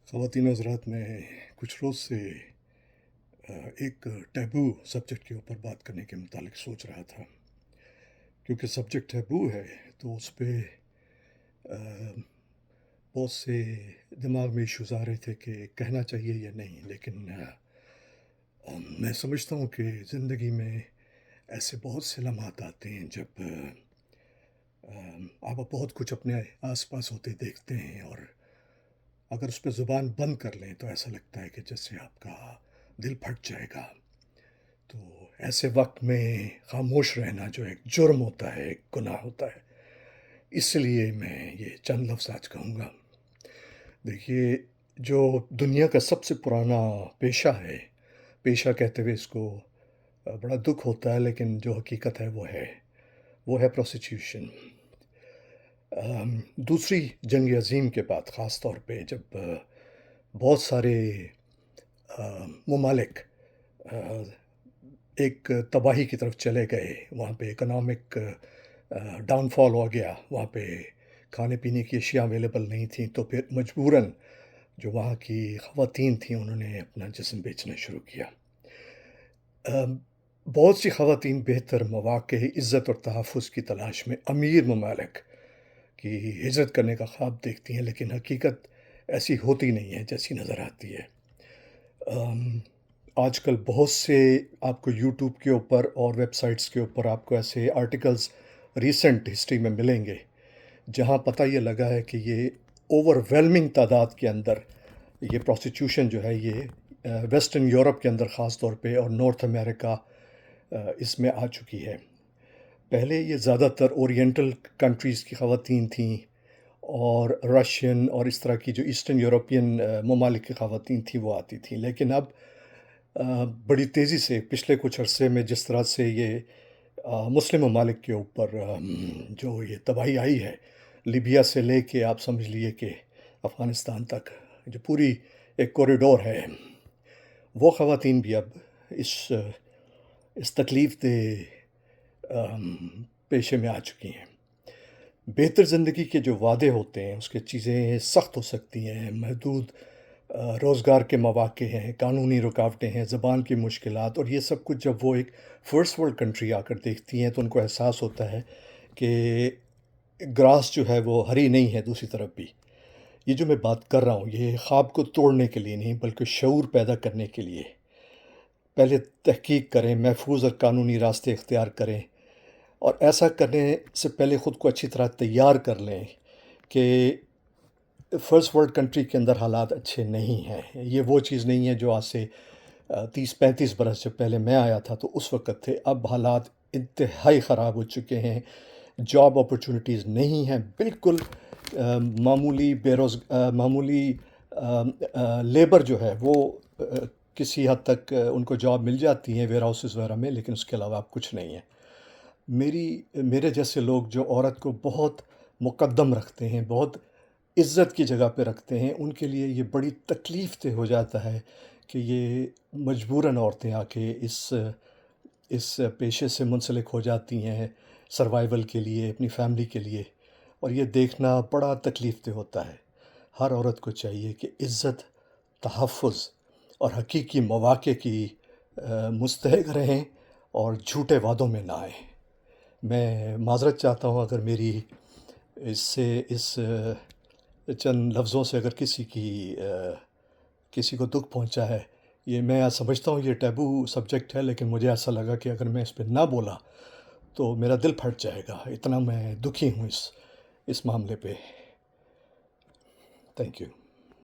ख़वातीन हज़रात, मैं कुछ रोज़ से एक टैबू सब्जेक्ट के ऊपर बात करने के मुतालिक सोच रहा था। क्योंकि सब्जेक्ट टैबू है तो उस पे बहुत से दिमाग में इश्यूज़ आ रहे थे कि कहना चाहिए या नहीं। लेकिन मैं समझता हूँ कि ज़िंदगी में ऐसे बहुत से लम्हात आते हैं जब आप बहुत कुछ अपने आस-पास होते देखते हैं, और अगर उस पे ज़ुबान बंद कर लें तो ऐसा लगता है कि जैसे आपका दिल फट जाएगा। तो ऐसे वक़्त में ख़ामोश रहना जो एक जुर्म होता है, एक गुनाह होता है। इसलिए मैं ये चंद लफ्ज़ आज कहूँगा। देखिए, जो दुनिया का सबसे पुराना पेशा है, पेशा कहते हुए इसको बड़ा दुःख होता है, लेकिन जो हकीकत है वो है प्रोस्टिट्यूशन। दूसरी जंग अज़ीम के बाद ख़ास तौर पे जब बहुत सारे ममालिक एक तबाही की तरफ चले गए, वहाँ पे इकोनॉमिक डाउनफॉल हो गया, वहाँ पे खाने-पीने की अशिया अवेलेबल नहीं थी, तो फिर मजबूरन जो वहाँ की ख़वातीन थीं, उन्होंने अपना जिस्म बेचना शुरू किया। बहुत सी ख़वातीन बेहतर मौक़े, इज़्ज़त और तहफ़्फ़ुज़ की तलाश में अमीर ममालिक की हिजरत करने का ख़्वाब देखती हैं, लेकिन हकीकत ऐसी होती नहीं है जैसी नज़र आती है। आजकल बहुत से आपको यूट्यूब के ऊपर और वेबसाइट्स के ऊपर आपको ऐसे आर्टिकल्स रीसेंट हिस्ट्री में मिलेंगे, जहाँ पता ये लगा है कि ये ओवरवेलमिंग तादाद के अंदर ये प्रोस्टिट्यूशन जो है ये वेस्टर्न यूरोप के अंदर ख़ास तौर पे और नॉर्थ अमेरिका इसमें आ चुकी है। पहले ये ज़्यादातर ओरिएंटल कंट्रीज़ की ख़वातीन थीं और रशियन और इस तरह की जो ईस्टर्न यूरोपियन ममालिक की ख़वातीन थीं वो आती थीं। लेकिन अब बड़ी तेज़ी से पिछले कुछ अरसे में जिस तरह से ये मुस्लिम ममालिक के ऊपर जो ये तबाही आई है, लीबिया से लेके आप समझ लीजिए कि अफ़गानिस्तान तक जो पूरी एक कॉरिडोर है, वो ख़वातीन भी अब इस तकलीफ़देह पेशे में आ चुकी हैं। बेहतर ज़िंदगी के जो वादे होते हैं, उसकी चीज़ें सख्त हो सकती हैं, महदूद रोज़गार के मौक़े हैं, कानूनी रुकावटें हैं, ज़बान की मुश्किलात, और ये सब कुछ जब वो एक फ़र्स्ट वर्ल्ड कंट्री आकर देखती हैं तो उनको एहसास होता है कि ग्रास जो है वो हरी नहीं है दूसरी तरफ भी। ये जो मैं बात कर रहा हूँ, ये ख़्वाब को तोड़ने के लिए नहीं बल्कि शऊर पैदा करने के लिए। पहले तहकीक करें, महफूज़ और कानूनी रास्ते इख्तियार करें, और ऐसा करने से पहले ख़ुद को अच्छी तरह तैयार कर लें कि फ़र्स्ट वर्ल्ड कंट्री के अंदर हालात अच्छे नहीं हैं। ये वो चीज़ नहीं है जो आज से 30-35 बरस जब पहले मैं आया था तो उस वक़्त थे। अब हालात इंतहाई ख़राब हो चुके हैं। जॉब अपॉर्चुनिटीज़ नहीं हैं, बिल्कुल मामूली लेबर जो है वो किसी हद तक उनको जॉब मिल जाती है वेयर हाउसेस वगैरह में, लेकिन उसके अलावा अब कुछ नहीं है। मेरे जैसे लोग जो औरत को बहुत मुक़द्दम रखते हैं, बहुत इज़्ज़त की जगह पे रखते हैं, उनके लिए ये बड़ी तकलीफ़देह हो जाता है कि ये मजबूरन औरतें आके इस पेशे से मुंसलिक हो जाती हैं सर्वाइवल के लिए, अपनी फैमिली के लिए, और ये देखना बड़ा तकलीफ़देह होता है। हर औरत को चाहिए कि इज़्ज़त, तहफ़्फ़ुज़ और हकीकी मौक़े की मुस्तहिक़ रहें और झूठे वादों में ना आएँ। मैं माज़रत चाहता हूँ अगर मेरी इस चंद लफ्ज़ों से अगर किसी को दुःख पहुँचा है। ये मैं समझता हूँ ये टैबू सब्जेक्ट है, लेकिन मुझे ऐसा लगा कि अगर मैं इस पे ना बोला तो मेरा दिल फट जाएगा। इतना मैं दुखी हूँ इस मामले पे। Thank you.